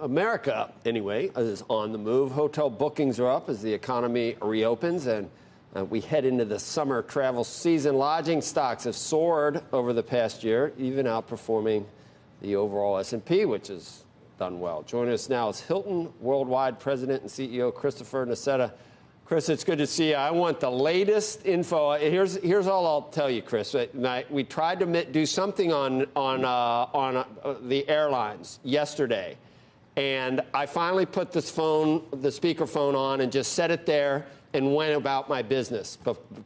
America, anyway, is on the move. Hotel bookings are up as the economy reopens, and we head into the summer travel season. Lodging stocks have soared over the past year, even outperforming the overall S&P, which has done well. Joining us now is Hilton Worldwide President and CEO Christopher Nassetta. Chris, it's good to see you. I want the latest info. Here's all I'll tell you, Chris. We tried to do something on the airlines yesterday. And I finally put the speakerphone on and just set it there and went about my business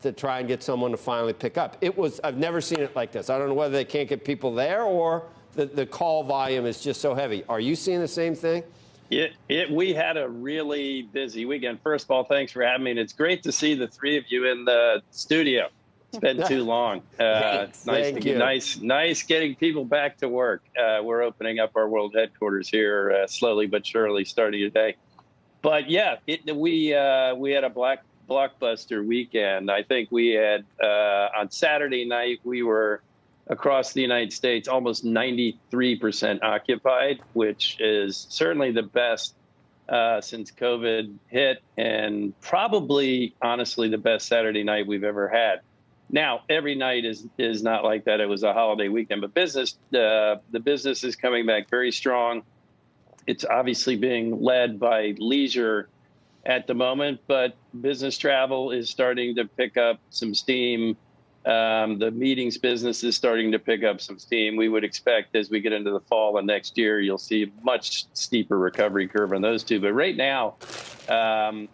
to try and get someone to finally pick up. I've never seen it like this. I don't know whether they can't get people there or the call volume is just so heavy. Are you seeing the same thing? We had a really busy weekend. First of all, thanks for having me. And it's great to see the three of you in the studio. It's been too long. Nice getting people back to work. We're opening up our world headquarters here slowly but surely starting today. But yeah, we had a blockbuster weekend. I think we had on Saturday night we were across the United States almost 93% occupied, which is certainly the best since COVID hit, and probably honestly the best Saturday night we've ever had. Now, every night is not like that. It was a holiday weekend, but the business is coming back very strong. It's obviously being led by leisure at the moment, but business travel is starting to pick up some steam. The meetings business is starting to pick up some steam. We would expect as we get into the fall of next year, you'll see a much steeper recovery curve on those two. But right now,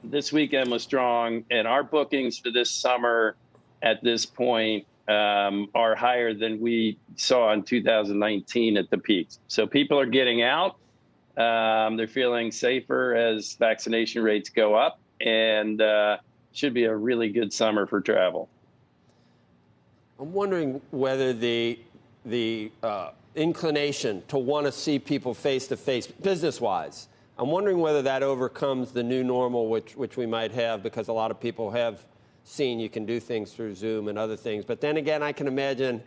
this weekend was strong, and our bookings for this summer at this point are higher than we saw in 2019 at the peaks. So people are getting out. They're feeling safer as vaccination rates go up, and should be a really good summer for travel. I'm wondering whether the inclination to want to see people face-to-face, business-wise, I'm wondering whether that overcomes the new normal, which we might have, because a lot of people have seen you can do things through Zoom and other things. But then again, I can imagine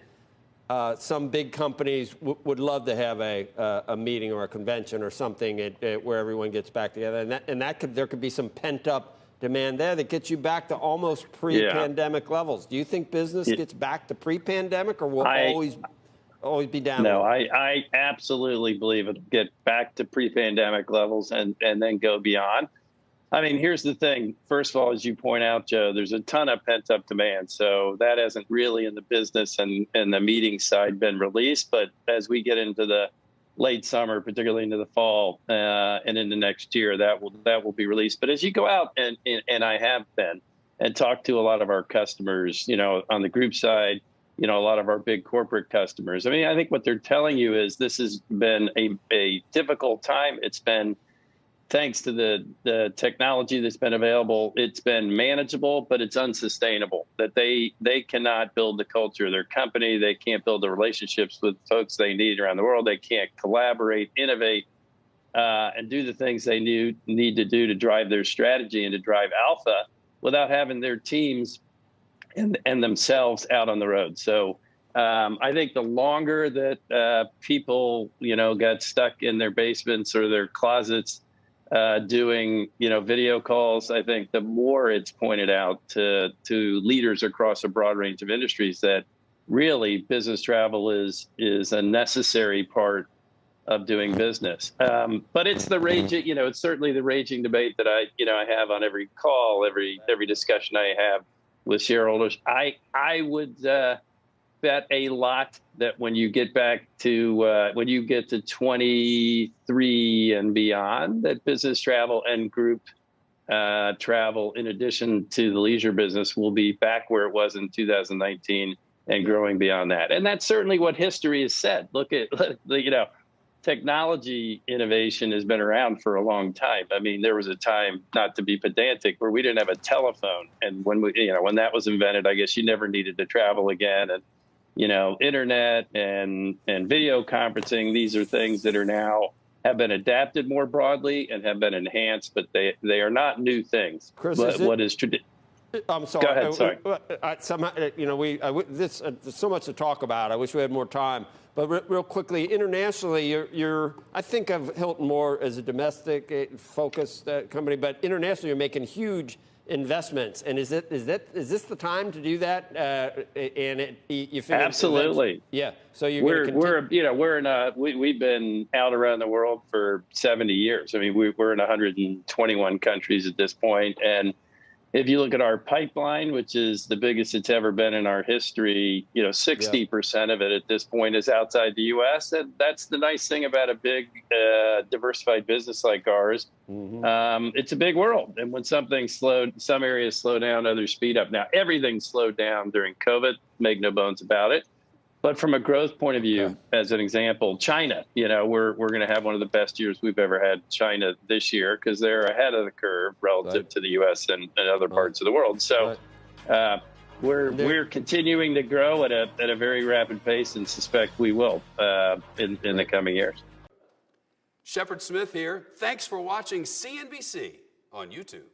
some big companies would love to have a meeting or a convention or something where everyone gets back together. And there could be some pent-up demand there that gets you back to almost pre-pandemic levels. Do you think business gets back to pre-pandemic, or will always be down? No, I absolutely believe it'll get back to pre-pandemic levels and then go beyond. I mean, here's the thing. First of all, as you point out, Joe, there's a ton of pent-up demand. So that hasn't really in the business and the meeting side been released. But as we get into the late summer, particularly into the fall and into next year, that will be released. But as you go out, and I have been, and talked to a lot of our customers, on the group side, a lot of our big corporate customers. I mean, I think what they're telling you is this has been a difficult time. It's been, thanks to the technology that's been available, it's been manageable, but it's unsustainable. That they cannot build the culture of their company. They can't build the relationships with folks they need around the world. They can't collaborate, innovate, and do the things they need to do to drive their strategy and to drive alpha without having their teams and themselves out on the road. So I think the longer that people, got stuck in their basements or their closets, doing, video calls, I think the more it's pointed out to leaders across a broad range of industries that really business travel is a necessary part of doing business. But it's the raging, it's certainly the raging debate that I have on every call, every discussion I have with shareholders. I would bet a lot that when you get back to 23 and beyond, that business travel and group travel, in addition to the leisure business, will be back where it was in 2019 and growing beyond that. And that's certainly what history has said. Look at technology innovation has been around for a long time. I mean, there was a time, not to be pedantic, where we didn't have a telephone, and when that was invented, I guess you never needed to travel again. And internet and video conferencing, these are things that have been adapted more broadly and have been enhanced, but they are not new things. Chris, I'm sorry. Go ahead. Sorry. Somehow, there's so much to talk about. I wish we had more time. But real quickly, internationally, I think of Hilton more as a domestic focused company, but internationally, you're making huge investments. And is this the time to do that? You figure absolutely. Yeah. So we've been out around the world for 70 years. I mean, we're in 121 countries at this point, and if you look at our pipeline, which is the biggest it's ever been in our history, 60% of it at this point is outside the U.S. And that's the nice thing about a big diversified business like ours. Mm-hmm. It's a big world. And when some areas slow down, others speed up. Now, everything slowed down during COVID, make no bones about it. But from a growth point of view, as an example, China, we're going to have one of the best years we've ever had in China this year because they're ahead of the curve relative to the U.S. and other parts of the world. So we're continuing to grow at a very rapid pace and suspect we will in the coming years. Shepard Smith here. Thanks for watching CNBC on YouTube.